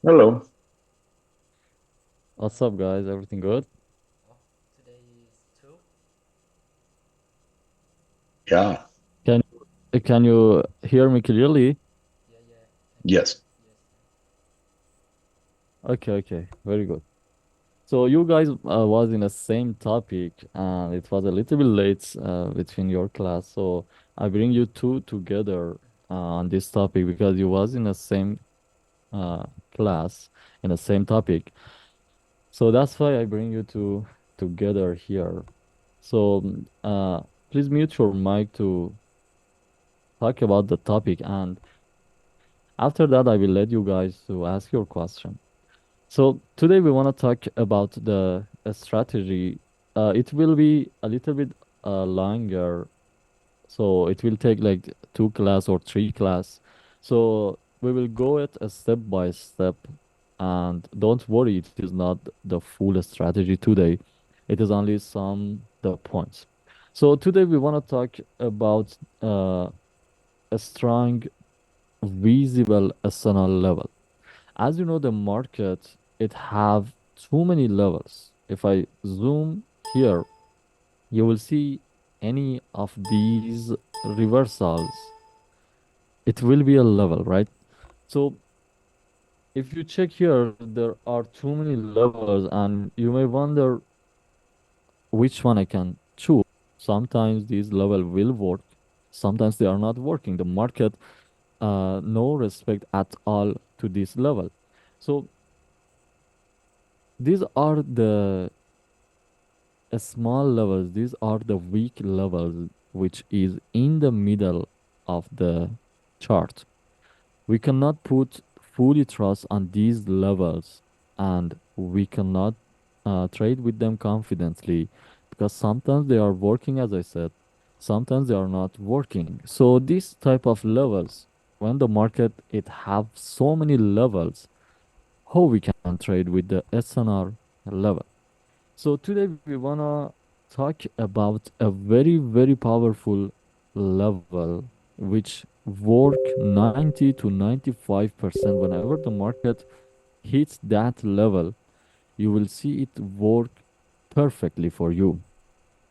Hello. What's up, guys? Everything good? Oh, today is two. Yeah. Can can you hear me clearly? Yeah, yeah. Can you? Yes. Yes. Okay, okay, very good. So you guys was in the same topic, and it was a little bit late between your class. So I bring you two together on this topic because you was in the same uh, class in the same topic. So that's why I bring you two together here. So please mute your mic to talk about the topic, and after that, I will let you guys to ask your question. So today we want to talk about the strategy. It will be a little bit longer, so it will take like two class or three class. So we will go it a step by step, and don't worry, it is not the full strategy today. It is only some the points. So today we want to talk about a strong visible SNL level. As you know, the market, it have too many levels. If I zoom here, you will see any of these reversals, it will be a level, right? So if you check here, there are too many levels, and you may wonder which one I can choose. Sometimes these level will work, sometimes they are not working. The market no respect at all to this level. So these are the small levels, these are the weak levels, which is in the middle of the chart. We cannot put fully trust on these levels, and we cannot trade with them confidently because sometimes they are working, as I said, sometimes they are not working. So this type of levels, when the market it have so many levels, how we can trade with the SNR level. So today we wanna talk about a very, very powerful level which work 90 to 95% whenever the market hits that level, you will see it work perfectly for you,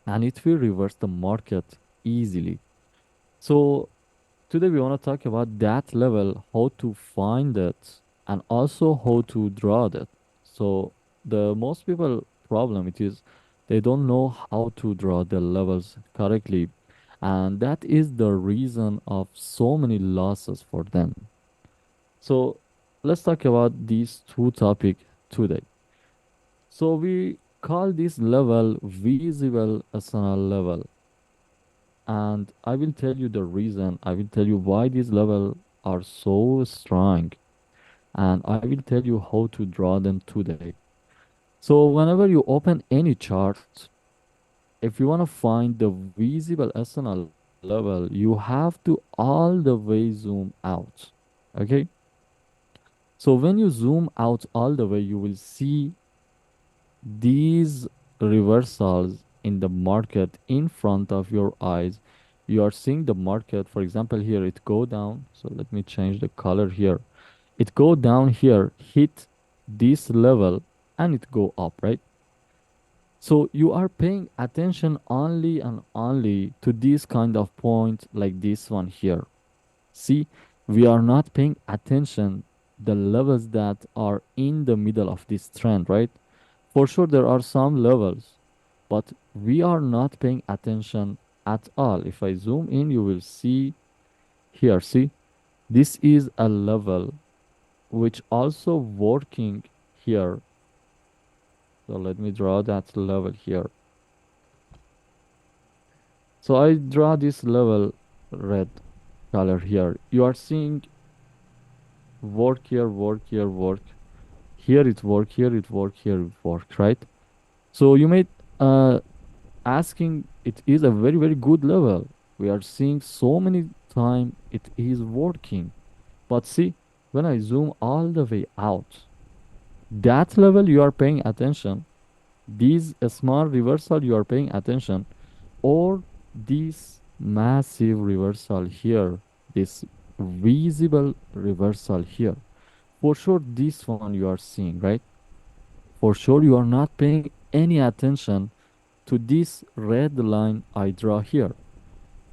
and it will reverse the market easily. So today we want to talk about that level, how to find it, and also how to draw that. So the most people problem it is they don't know how to draw the levels correctly, and that is the reason of so many losses for them. So let's talk about these two topics today. So we call this level visible SNL level, and I will tell you the reason. I will tell you why these levels are so strong, and I will tell you how to draw them today. So whenever you open any chart, if you want to find the visible SNL level, you have to all the way zoom out. Okay? So when you zoom out all the way, you will see these reversals in the market in front of your eyes. You are seeing the market, for example, here it go down. So let me change the color here. It go down here, hit this level, and it go up, right? So you are paying attention only and only to this kind of point like this one here. See, we are not paying attention the levels that are in the middle of this trend, right? For sure, there are some levels, but we are not paying attention at all. If I zoom in, you will see here, see, this is a level which also working here. So let me draw that level here. So I draw this level red color here. You are seeing work here, work here, work. Here it work, here it work, here it work, right? So you may uh, asking it is a very very good level. We are seeing so many time it is working, but see, when I zoom all the way out, that level you are paying attention, these small reversal you are paying attention, or this massive reversal here, this visible reversal here. For sure, this one you are seeing, right? For sure, you are not paying any attention to this red line I draw here.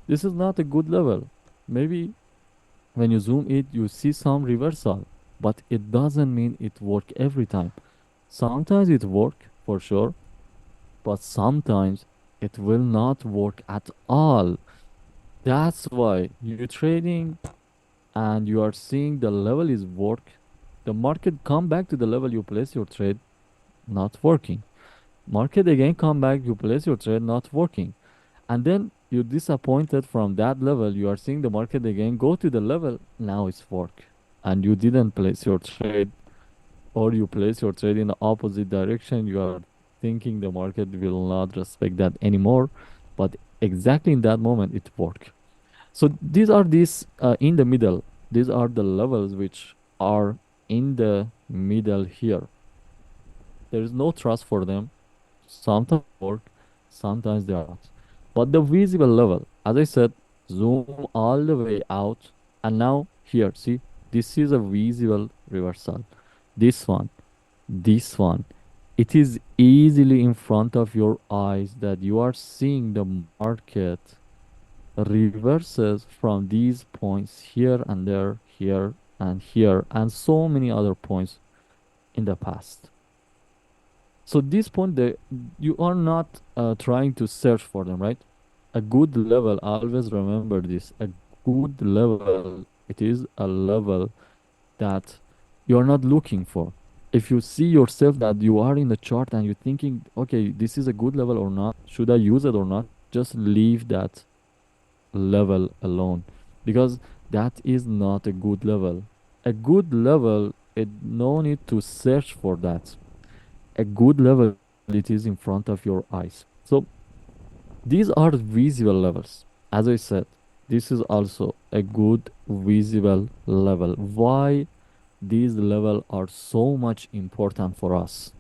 This is not a good level. Maybe when you zoom it, you see some reversal, but it doesn't mean it work every time. Sometimes it work for sure, but sometimes it will not work at all. That's why you're trading and you are seeing the level is work. The market come back to the level you place your trade, not working. Market again come back, you place your trade, not working. And then you're disappointed from that level. You are seeing the market again go to the level, now it's work. And you didn't place your trade, or you place your trade in the opposite direction. You are thinking the market will not respect that anymore. But exactly in that moment, it worked. So these in the middle. These are the levels which are in the middle here. There is no trust for them. Sometimes work, sometimes they are not. But the visible level, as I said, zoom all the way out, and now here, see, this is a visible reversal. This one, this one, it is easily in front of your eyes that you are seeing the market reverses from these points here and there, here, and so many other points in the past. So this point, you are not trying to search for them, right? A good level, always remember this. A good level, it is a level that you are not looking for. If you see yourself that you are in the chart and you're thinking, okay, this is a good level or not, should I use it or not? Just leave that level alone because that is not a good level. A good level, it no need to search for that. A good level, it is in front of your eyes. So these are visible levels. As I said, this is also a good visible level. Why these levels are so much important for us?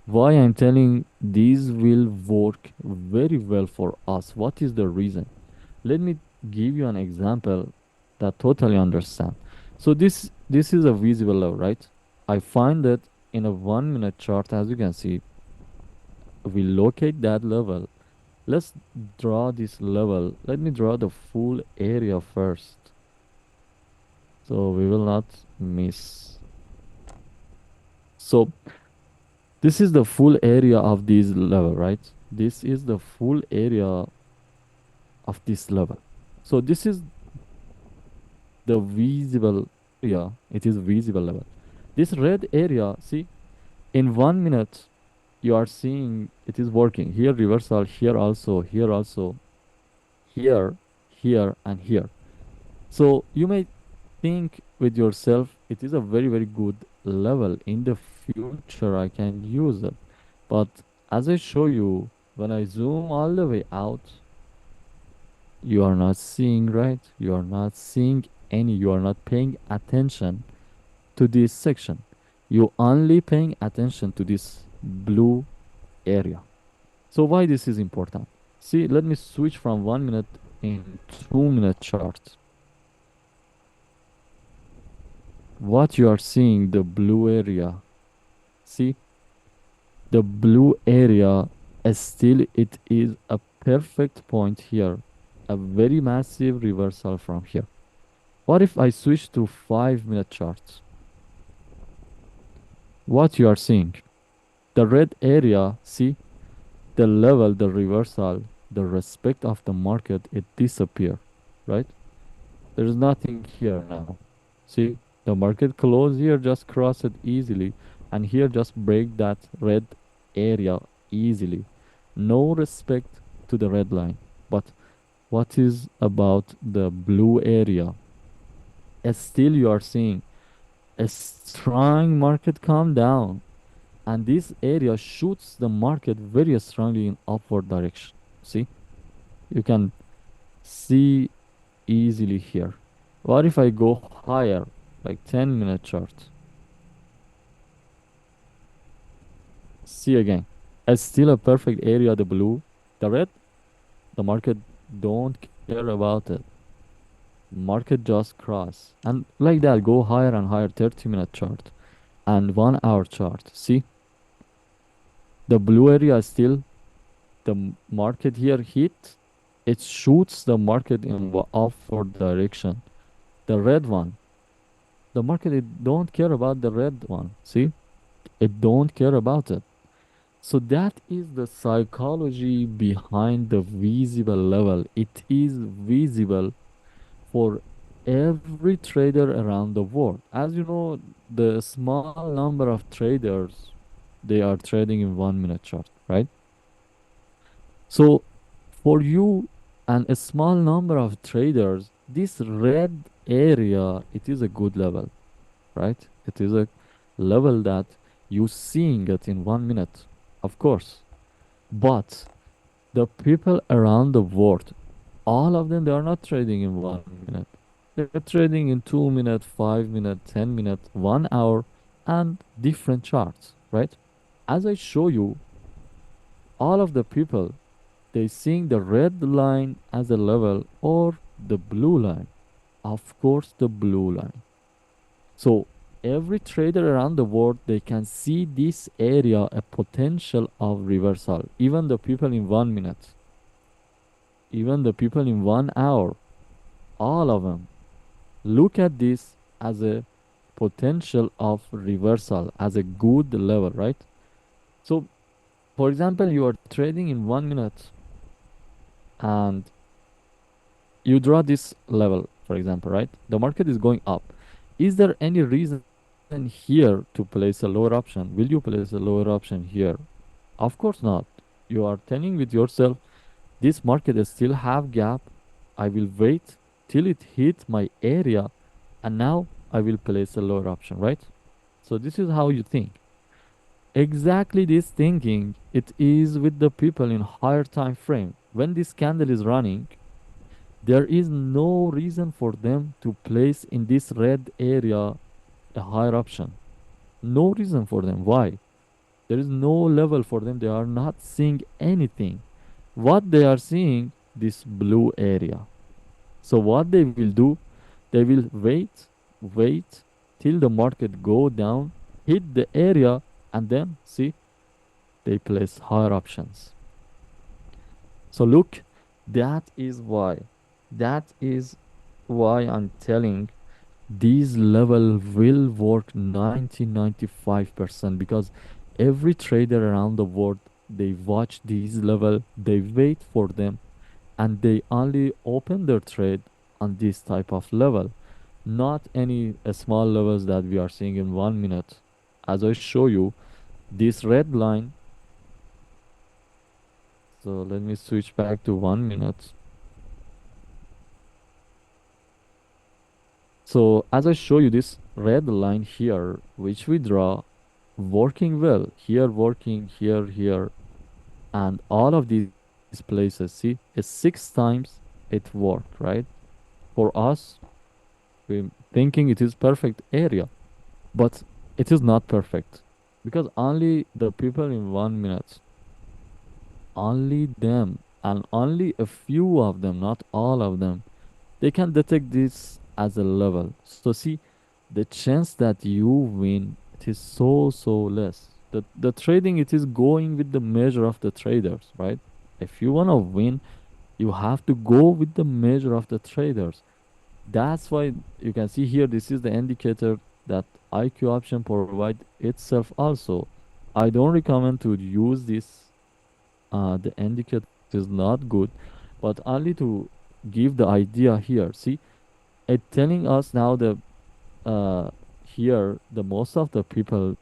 Why I'm telling these will work very well for us? What is the reason? Let me give you an example that totally understand. So this is a visible level, right? I find that in a 1 minute chart, as you can see, we locate that level. Let's draw this level. Let me draw the full area first. So we will not miss. So this is the full area of this level, right? This is the full area of this level. So this is the visible area. It is visible level. This red area, see, in 1 minute, you are seeing it is working. Here reversal, here also, here, here, and here. So you may think with yourself, it is a very, very good level. In the future, I can use it. But as I show you, when I zoom all the way out, you are not seeing, right? You are not seeing any, you are not paying attention to this section. You only paying attention to this blue area. So why this is important? See, let me switch from 1 minute in 2 minute chart. What you are seeing, the blue area. See, the blue area still it is a perfect point here. A very massive reversal from here. What if I switch to 5 minute charts? What you are seeing? The red area, see, the level, the reversal, the respect of the market, it disappear, right? There's nothing here now. See, the market close here, just cross it easily, and here just break that red area easily. No respect to the red line. But what is about the blue area? Still you are seeing a strong market come down, and this area shoots the market very strongly in upward direction. See, you can see easily here. What if I go higher, like 10-minute chart? See again. It's still a perfect area, the blue. The red, the market don't care about it. market just cross and like that go higher and higher. 30-minute chart and 1 hour chart. See, the blue area is still market here hit. It shoots the market in upward direction. The red one, the market, it don't care about the red one. See, it don't care about it. So that is the psychology behind the visible level. It is visible for every trader around the world. As you know, the small number of traders, they are trading in 1 minute chart, right? So for you and a small number of traders, this red area, it is a good level, right? It is a level that you seeing it in 1 minute, of course. But the people around the world, all of them, they are not trading in 1 minute. They're trading in 2 minute, 5 minute, 10 minute, 1 hour, and different charts, right? As I show you, all of the people, they seeing the red line as a level or the blue line. Of course, the blue line. So every trader around the world, they can see this area a potential of reversal. Even the people in 1 minute, even the people in 1 hour, all of them look at this as a potential of reversal, as a good level, right? So, for example, you are trading in 1 minute and you draw this level, for example, right? The market is going up. Is there any reason here to place a lower option? Will you place a lower option here? Of course not. You are telling with yourself, this market is still have gap. I will wait till it hits my area and now I will place a lower option, right? So this is how you think. Exactly this thinking, it is with the people in higher time frame. When this candle is running, there is no reason for them to place in this red area a higher option. No reason for them. Why? There is no level for them. They are not seeing anything. What they are seeing, this blue area. So what they will do, they will wait till the market go down, hit the area, and then see, they place higher options. So look, that is why. That is why I'm telling these level will work 90-95% because every trader around the world, they watch these level, they wait for them, and they only open their trade on this type of level, not any small levels that we are seeing in 1 minute. As I show you, this red line, so let me switch back to 1 minute. So as I show you this red line here, which we draw, working well, here working, here, and all of these places, see, it's 6 times it worked, right? For us, we thinking it is perfect area, but it is not perfect because only the people in 1 minute, only them, and only a few of them, not all of them, they can detect this as a level. So see, the chance that you win, it is so less. The trading, it is going with the measure of the traders, right? If you want to win, you have to go with the measure of the traders. That's why you can see here, this is the indicator that IQ option provide itself also. I don't recommend to use this. The indicator is not good, but only to give the idea here. See, it telling us now the here the most of the people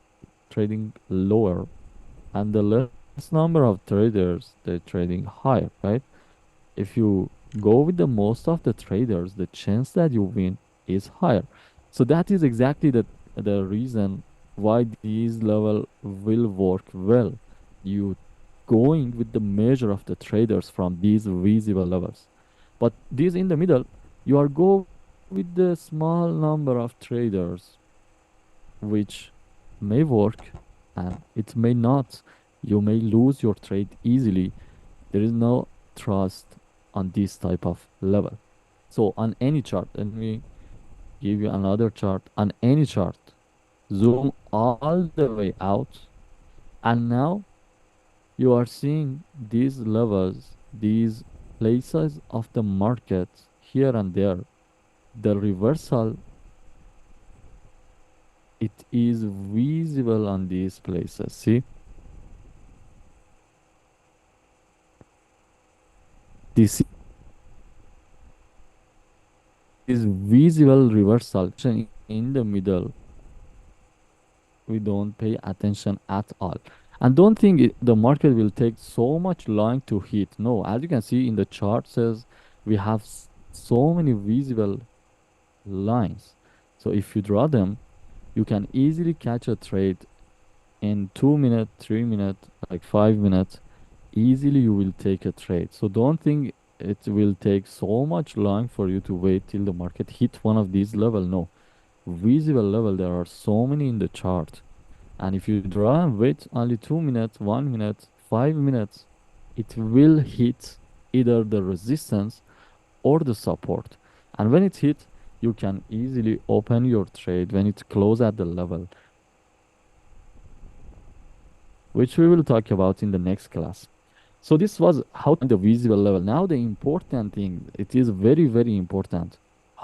trading lower and the less number of traders they're trading higher, right? If you go with the most of the traders, the chance that you win is higher. So that is exactly the reason why these level will work well. You going with the measure of the traders from these visible levels. But these in the middle, you are go with the small number of traders, which may work and it may not. You may lose your trade easily. There is no trust on this type of level. So on any chart, let me give you another chart. On any chart, zoom all the way out, and now you are seeing these levels, these places of the market here and there. The reversal, it is visible on these places. See, this is visible reversal in the middle. We don't pay attention at all. And don't think the market will take so much long to hit. No, as you can see in the chart says, we have so many visible lines. So if you draw them, you can easily catch a trade in 2 minutes, 3 minutes, like 5 minutes. Easily you will take a trade. So don't think it will take so much long for you to wait till the market hit one of these level. No, visible level, there are so many in the chart. And if you draw and wait only 2 minutes, 1 minute, 5 minutes, it will hit either the resistance or the support. And when it hits, you can easily open your trade when it's close at the level, which we will talk about in the next class. So this was how to find the visible level. Now the important thing, it is very, very important,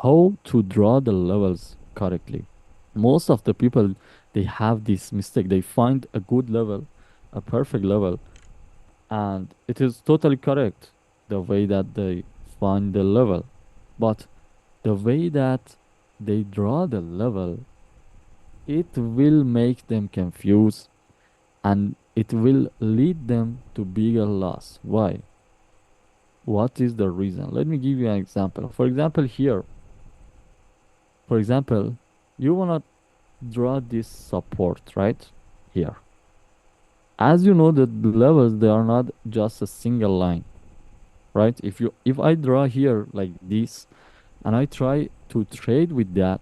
how to draw the levels correctly. Most of the people, they have this mistake. They find a good level, a perfect level, and it is totally correct the way that they find the level. But the way that they draw the level, it will make them confused and it will lead them to bigger loss. Why? What is the reason? Let me give you an example. For example, here, for example, you want to draw this support, right? Here. As you know, the levels, they are not just a single line, right? If I draw here like this and I try to trade with that,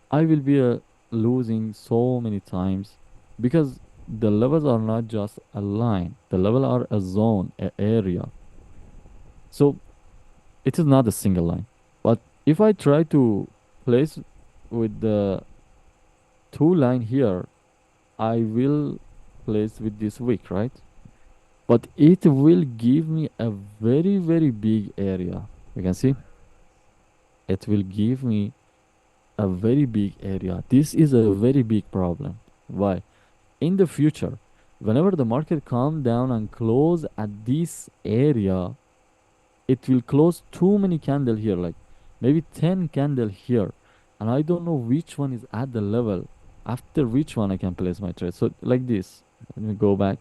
I will be losing so many times because the levels are not just a line. The level are a zone, a area. So it is not a single line. But if I try to place with the two line here, I will place with this wick, right? But it will give me a very, very big area. You can see it will give me a very big area. This is a very big problem. Why? In the future, whenever the market come down and close at this area, it will close too many candle here, like maybe 10 candle here. And I don't know which one is at the level after which one I can place my trade. So like this, let me go back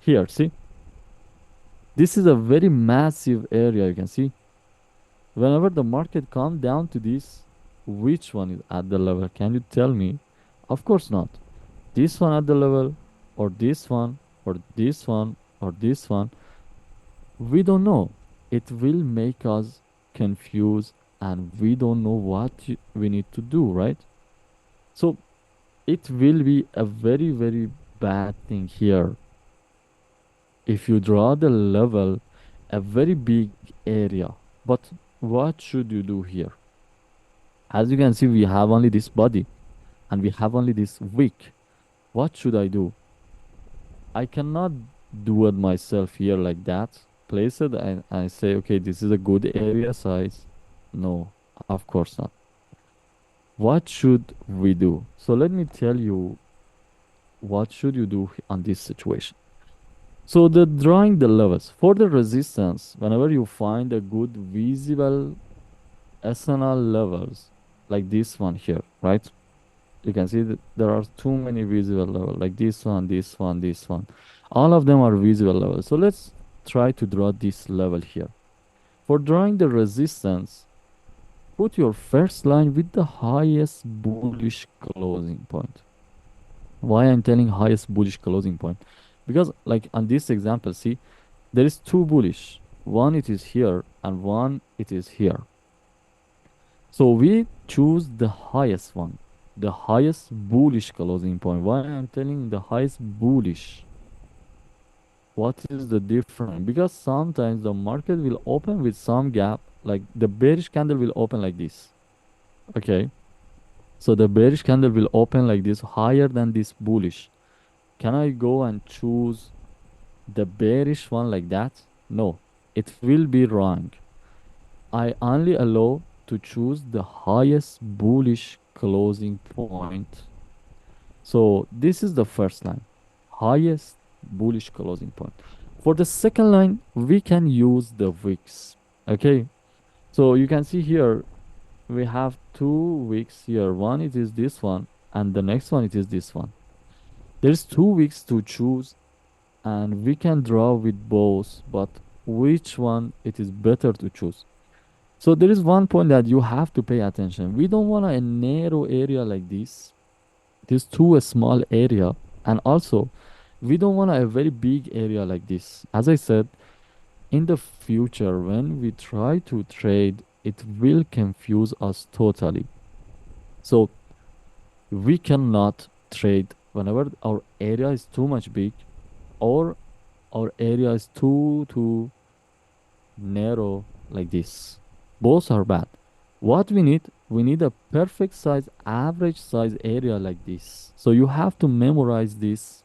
here. See, this is a very massive area. You can see whenever the market come down to this, which one is at the level? Can you tell me? Of course not. This one at the level, or this one, or this one, or this one. We don't know. It will make us confused and we don't know what we need to do, right? So it will be a very, very bad thing here. If you draw the level, a very big area. But what should you do here? As you can see, we have only this body and we have only this wick. What should I do? I cannot do it myself here like that. Place it and I say, okay, this is a good area size. No, of course not. What should we do? So let me tell you what should you do on this situation. So the drawing the levels for the resistance, whenever you find a good visible SNR levels like this one here, right? You can see that there are too many visible levels like this one, this one, this one. All of them are visible levels. So let's try to draw this level here. For drawing the resistance, put your first line with the highest bullish closing point. Why I'm telling highest bullish closing point? Because like on this example, see, there is two bullish. One it is here and one it is here. So we choose the highest one, the highest bullish closing point. Why I'm telling the highest bullish? What is the difference? Because sometimes the market will open with some gap like the bearish candle will open like this. Okay. So the bearish candle will open like this higher than this bullish. Can I go and choose the bearish one like that? No, it will be wrong. I only allow to choose the highest bullish closing point. So this is the first line, highest bullish closing point. For the second line, we can use the wicks. Okay, so you can see here we have two wicks here. One it is this one, and the next one it is this one. There's two wicks to choose, and we can draw with both, but which one it is better to choose? So there is one point that you have to pay attention. We don't want a narrow area like this. It is too a small area, and also we don't want a very big area like this. As I said, in the future, when we try to trade, it will confuse us totally. So we cannot trade whenever our area is too much big or our area is too narrow like this. Both are bad. What we need a perfect size, average size area like this. So you have to memorize this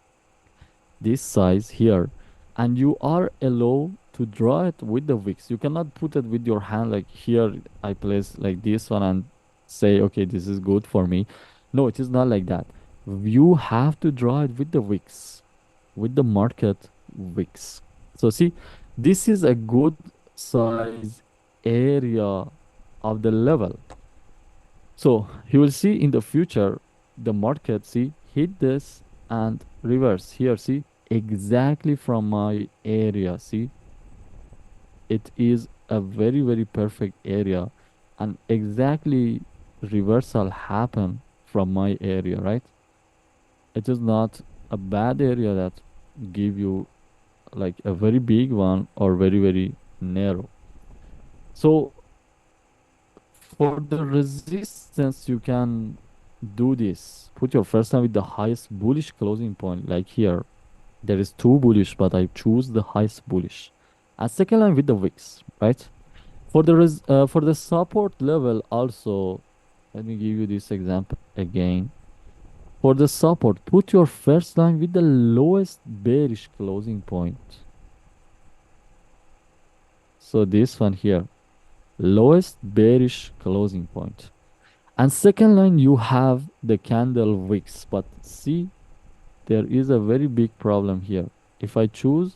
size here, and you are allowed to draw it with the wicks. You cannot put it with your hand like here. I place like this one and say, okay, this is good for me. No, it is not like that. You have to draw it with the wicks, with the market wicks. So see, this is a good size area of the level. So you will see in the future the market see hit this and reverse here. See exactly from my area. See it is a very perfect area, and exactly reversal happen from my area, right? It is not a bad area that give you like a very big one or very narrow. So for the resistance, you can do this. Put your first line with the highest bullish closing point, like here. There is two bullish, but I choose the highest bullish. And second line with the wicks, right? For the support level also, let me give you this example again. For the support, put your first line with the lowest bearish closing point. So this one here, lowest bearish closing point. And second line, you have the candle wicks. But see, there is a very big problem here. If I choose,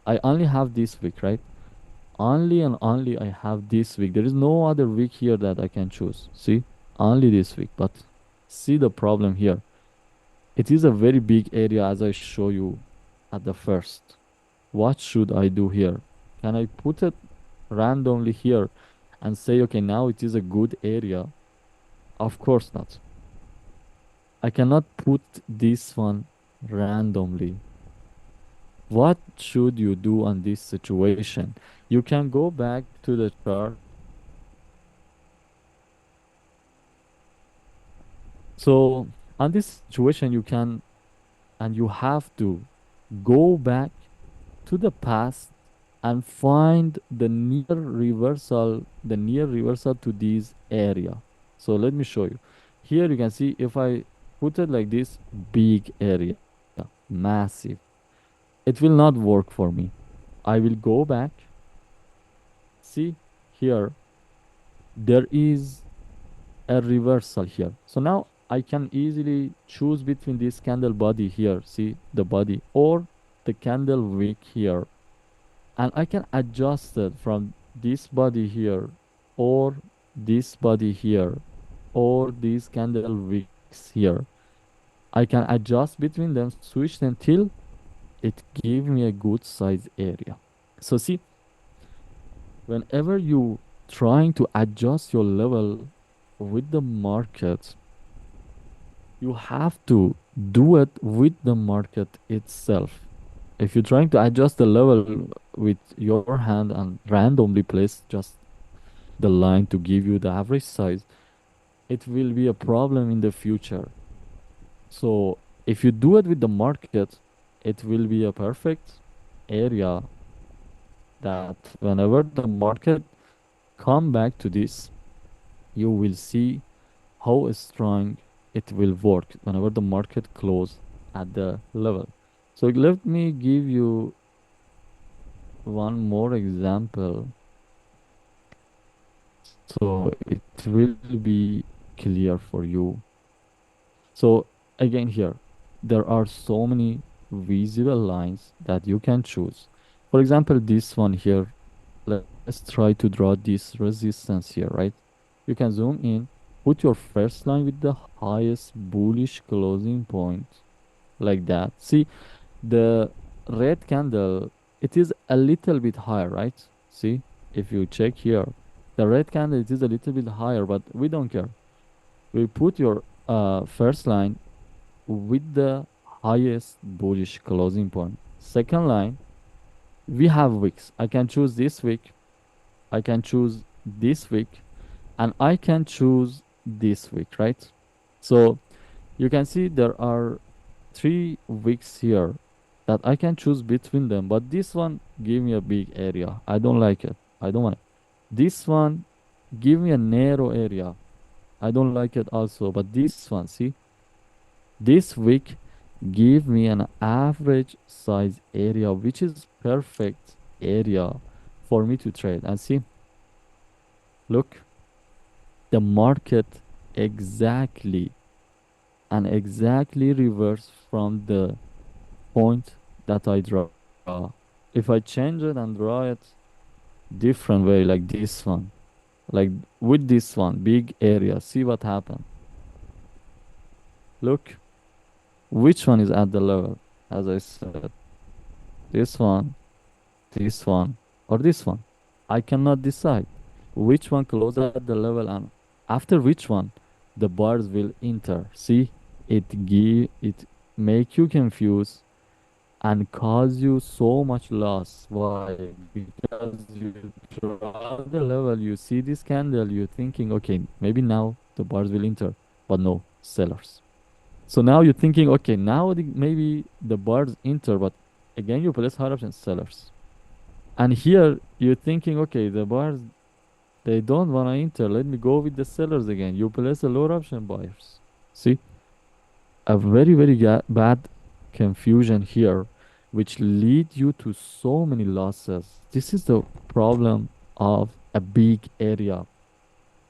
I only have this wick, right? Only and only I have this wick. There is no other wick here that I can choose. See, only this wick. But see the problem here. It is a very big area as I show you at the first. What should I do here? Can I put it randomly here and say, okay, now it is a good area? Of course not. I cannot put this one randomly. What should you do on this situation? You can go back to the chart. So on this situation, you can and you have to go back to the past and find the near reversal to this area. So let me show you. Here you can see if I put it like this, big area, massive, it will not work for me. I will go back. See here, there is a reversal here. So now I can easily choose between this candle body here, see the body, or the candle wick here. And I can adjust it from this body here, or this body here, or these candle wicks here. I can adjust between them, switch them till it give me a good size area. So see, whenever you trying to adjust your level with the market, you have to do it with the market itself. If you're trying to adjust the level with your hand and randomly place just the line to give you the average size, it will be a problem in the future. So if you do it with the market, it will be a perfect area that whenever the market come back to this, you will see how strong it will work whenever the market close at the level. So let me give you one more example so it will be clear for you. So again here, there are so many visible lines that you can choose. For example, this one here, let's try to draw this resistance here, right? You can zoom in, put your first line with the highest bullish closing point, like that. See, the red candle, it is a little bit higher, right? See, if you check here, the red candle, it is a little bit higher, but we don't care. We put your first line with the highest bullish closing point. Second line, we have wicks. I can choose this wick, I can choose this wick, and I can choose this wick, right? So you can see there are three wicks here that I can choose between them, but this one give me a big area. I don't like it. I don't want it. This one give me a narrow area. I don't like it also, but this one, see, this wick give me an average size area, which is perfect area for me to trade. And see, look, the market exactly and exactly reverse from the point that I draw. If I change it and draw it different way, like this one, like with this one, big area, see what happened. Look, which one is at the level? As I said, this one, this one, or this one. I cannot decide which one close at the level and after which one the bars will enter. See, it make you confused and cause you so much loss. Why? Because you draw the level, you see this candle, you're thinking, okay, maybe now the bars will enter, but no, sellers. So now you're thinking, okay, now maybe the bars enter, but again you place higher option sellers. And here you're thinking, okay, the bars they don't wanna enter. Let me go with the sellers again. You place a lower option buyers. See, a very bad confusion here, which lead you to so many losses. This is the problem of a big area.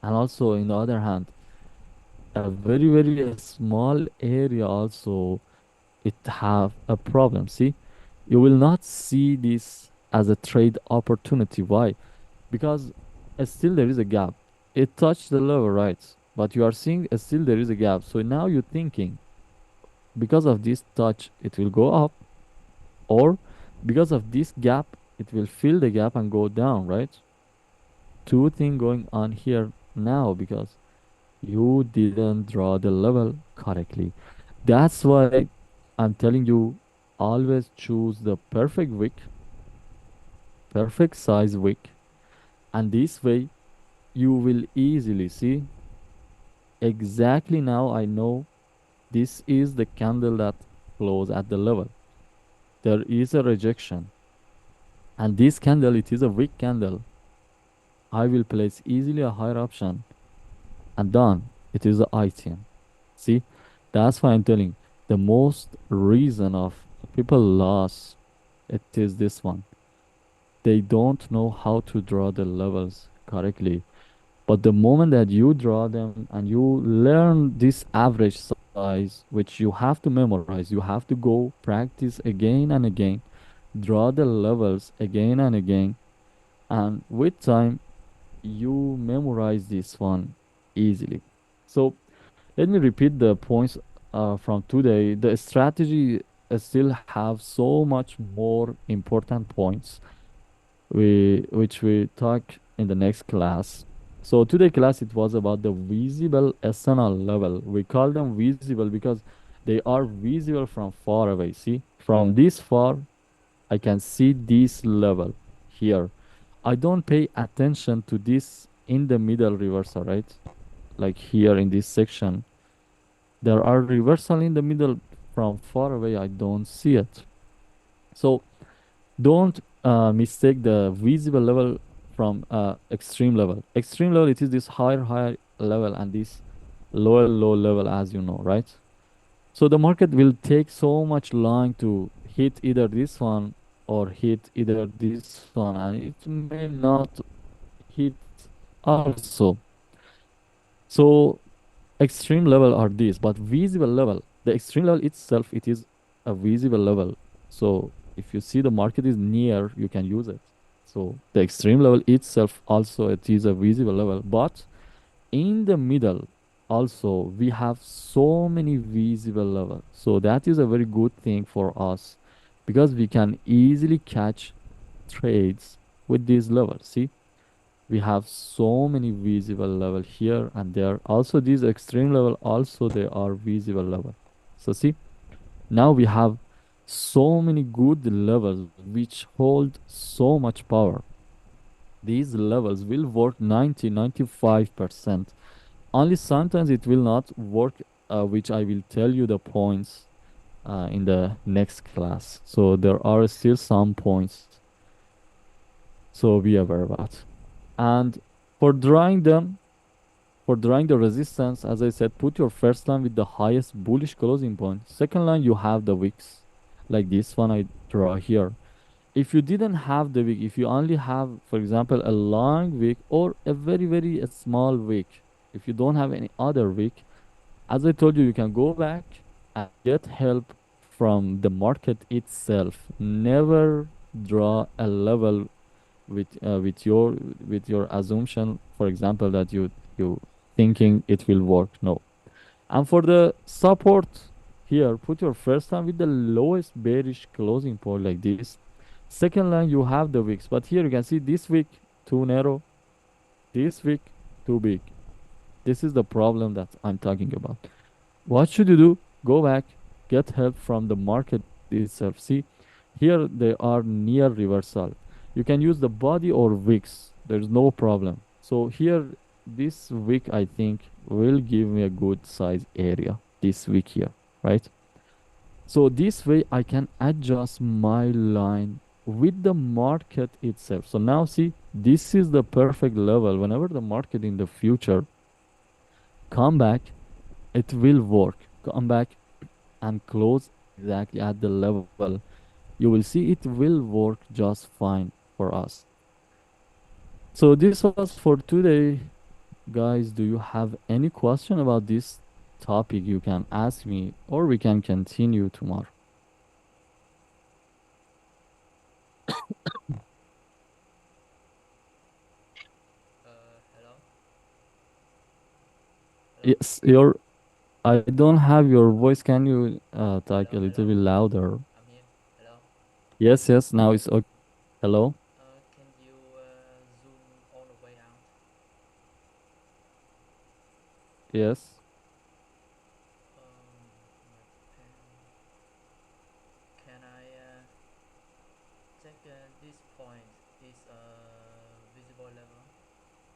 And also, in the other hand, a very small area also it have a problem. See, you will not see this as a trade opportunity. Why? Because still there is a gap. It touched the level, right? But you are seeing still there is a gap. So now you're thinking because of this touch it will go up, or because of this gap it will fill the gap and go down, right? Two things going on here now because you didn't draw the level correctly. That's why I'm telling you, always choose the perfect wick, perfect size wick, and this way you will easily see exactly. Now I know this is the candle that close at the level. There is a rejection, and this candle, it is a weak candle. I will place easily a higher option, and done. It is a ITM. See, that's why I'm telling the most reason of people loss. It is this one. They don't know how to draw the levels correctly. But the moment that you draw them and you learn this average size, which you have to memorize, you have to go practice again and again, draw the levels again and again, and with time, you memorize this one easily. So let me repeat the points from today. The strategy still have so much more important points which we talk in the next class. So today class it was about the visible SNR level. We call them visible because they are visible from far away. See, from this far, I can see this level here. I don't pay attention to this in the middle reversal, right? Like here in this section, there are reversal in the middle from far away. I don't see it. So don't mistake the visible level from extreme level. Extreme level, it is this higher level and this low level, as you know, right? So the market will take so much long to hit either this one or hit either this one, and it may not hit also. So extreme level are these, but visible level, the extreme level itself, it is a visible level. So if you see the market is near, you can use it. So the extreme level itself also, it is a visible level, but in the middle also we have so many visible levels. So that is a very good thing for us because we can easily catch trades with these levels. See, we have so many visible level here and there. Also these extreme level also, they are visible level. So see, now we have so many good levels which hold so much power. These levels will work 90-95%. Only sometimes it will not work, which I will tell you the points in the next class. So there are still some points, so be aware about. And for drawing them, for drawing the resistance, as I said, put your first line with the highest bullish closing point. Second line, you have the wicks, like this one I draw here. If you didn't have the wick, if you only have, for example, a long wick or a very small wick, if you don't have any other wick, as I told you, you can go back and get help from the market itself. Never draw a level with your assumption, for example, that you thinking it will work. No. And for the support here, put your first line with the lowest bearish closing point like this. Second line, you have the wicks, but here you can see this wick too narrow, this wick too big. This is the problem that I'm talking about. What should you do? Go back, get help from the market itself. See, here they are near reversal. You can use the body or wicks. There's no problem. So here, this wick I think will give me a good size area. This wick here, right? So this way I can adjust my line with the market itself. So now see, this is the perfect level. Whenever the market in the future come back, it will work. Come back and close exactly at the level. You will see it will work just fine for us. So this was for today. Guys, do you have any question about this topic? You can ask me or we can continue tomorrow. Hello? Hello? Yes, I don't have your voice. Can you talk a Hello? little Hello? bit louder? I'm here. Hello? Yes, now it's okay. Hello? Can you zoom all the way out? Yes. My pen. Can I check this point is visible level?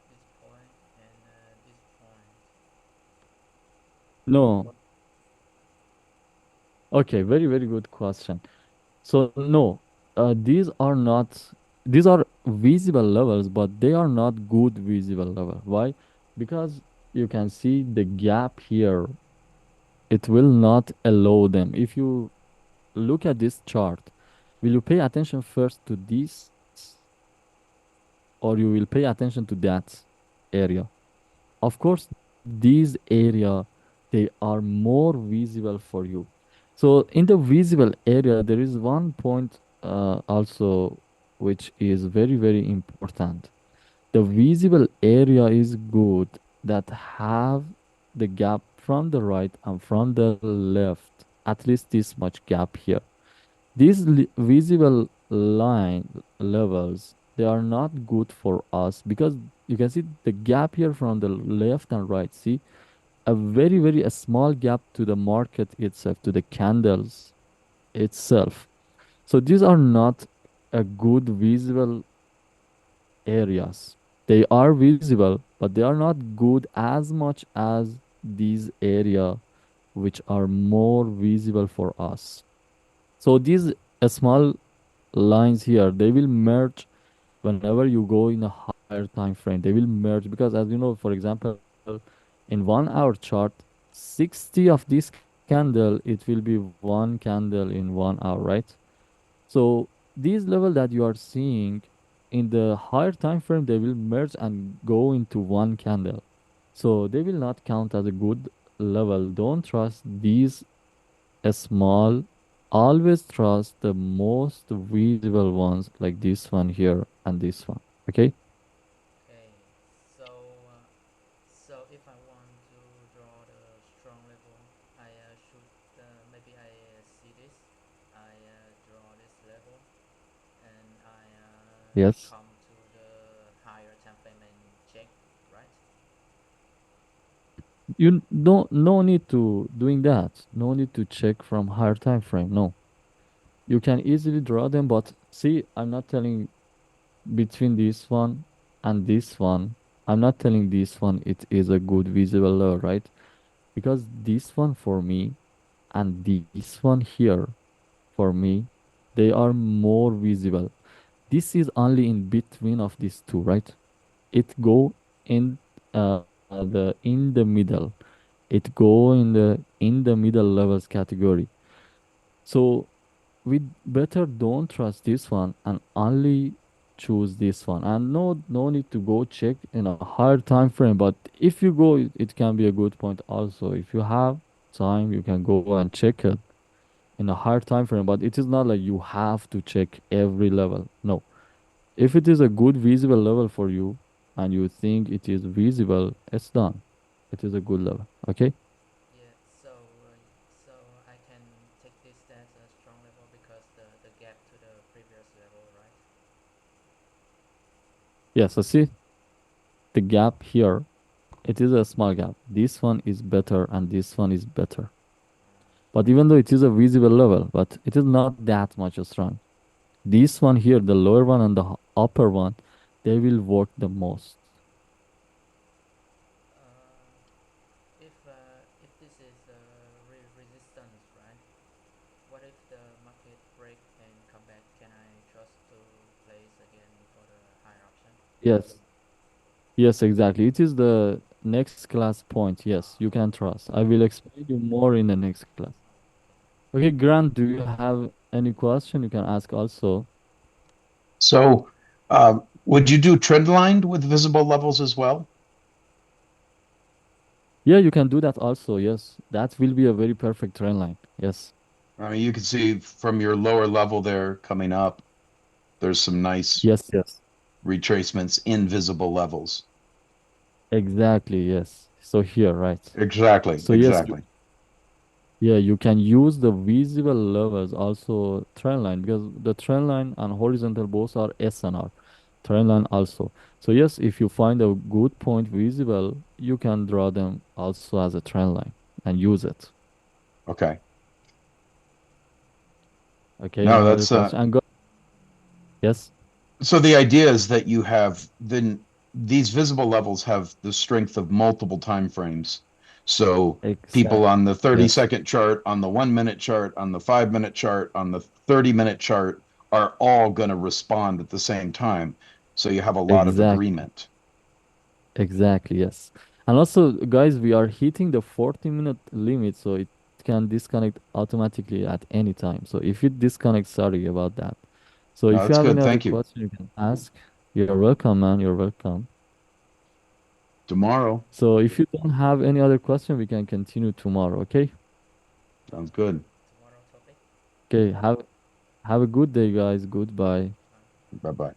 This point and this point. No. Okay, very good question. So no, these are visible levels, but they are not good visible level. Why? Because you can see the gap here. It will not allow them. If you look at this chart, will you pay attention first to this or you will pay attention to that area? Of course, these area, they are more visible for you. So in the visible area, there is one point also which is very important. The visible area is good that have the gap from the right and from the left, at least this much gap here. These visible line levels, they are not good for us because you can see the gap here from the left and right. See, a very a small gap to the market itself, to the candles itself. So these are not a good visible areas. They are visible, but they are not good as much as these area which are more visible for us. So these small lines here, they will merge whenever you go in a higher time frame. They will merge because, as you know, for example, in 1 hour chart, 60 of this candle, it will be one candle in 1 hour, right? So these level that you are seeing in the higher time frame, they will merge and go into one candle. So they will not count as a good level. Don't trust these small. Always trust the most visible ones like this one here and this one. Okay? Okay. So uh, so if I want to draw the strong level, I should maybe I see this. I draw this level, and I Yes. come to the higher time frame and check, right? You don't no need to doing that. No need to check from higher time frame. No. You can easily draw them, but see, I'm not telling between this one and this one. I'm not telling this one it is a good visible layer, right? Because this one for me and this one here for me, they are more visible. This is only in between of these two, right? It go in in the middle. It go in the middle levels category. So we better don't trust this one and only choose this one. And no need to go check in a higher time frame. But if you go, it can be a good point also. If you have time, you can go and check it in a higher time frame. But it is not like you have to check every level. No. If it is a good visible level for you and you think it is visible, it's done. It is a good level. Okay? Yeah. So I can take this as a strong level because the gap to the previous level, right? Yes, I see the gap here. It is a small gap. This one is better and this one is better. But even though it is a visible level, but it is not that much strong. This one here, the lower one and the upper one, they will work the most. If this is resistance, right? What if the market break and come back? Can I trust to place again for the higher option? Yes. Yes, exactly. It is the next class point. Yes, you can trust. I will explain you more in the next class. Okay, Grant, do you have any question? You can ask also. So, would you do trend lined with visible levels as well? Yeah, you can do that also. Yes, that will be a very perfect trend line. Yes. I mean, you can see from your lower level there coming up, there's some nice Yes, yes. retracements in visible levels. Exactly, yes. So here, right. Exactly, So yes, exactly. yeah, you can use the visible levels also trend line because the trend line and horizontal both are SNR. Trend line also. So yes, if you find a good point visible, you can draw them also as a trend line and use it. Okay. Okay, No, any other that's question? And go, yes, so the idea is that you have then these visible levels have the strength of multiple time frames. So people exactly. on the 30 Yes, second chart, on the 1 minute chart, on the 5 minute chart, on the 30-minute chart are all going to respond at the same time. So you have a lot of exactly. agreement. Exactly, yes. And also, guys, we are hitting the 40-minute limit, so it can disconnect automatically at any time. So if it disconnects, sorry about that. So No, if you that's have any good. other Thank you. question, you can ask. You're welcome, man. You're welcome. Tomorrow. So if you don't have any other question, we can continue tomorrow, okay? Sounds good. Tomorrow topic. Okay, have a good day, guys. Goodbye. Bye bye.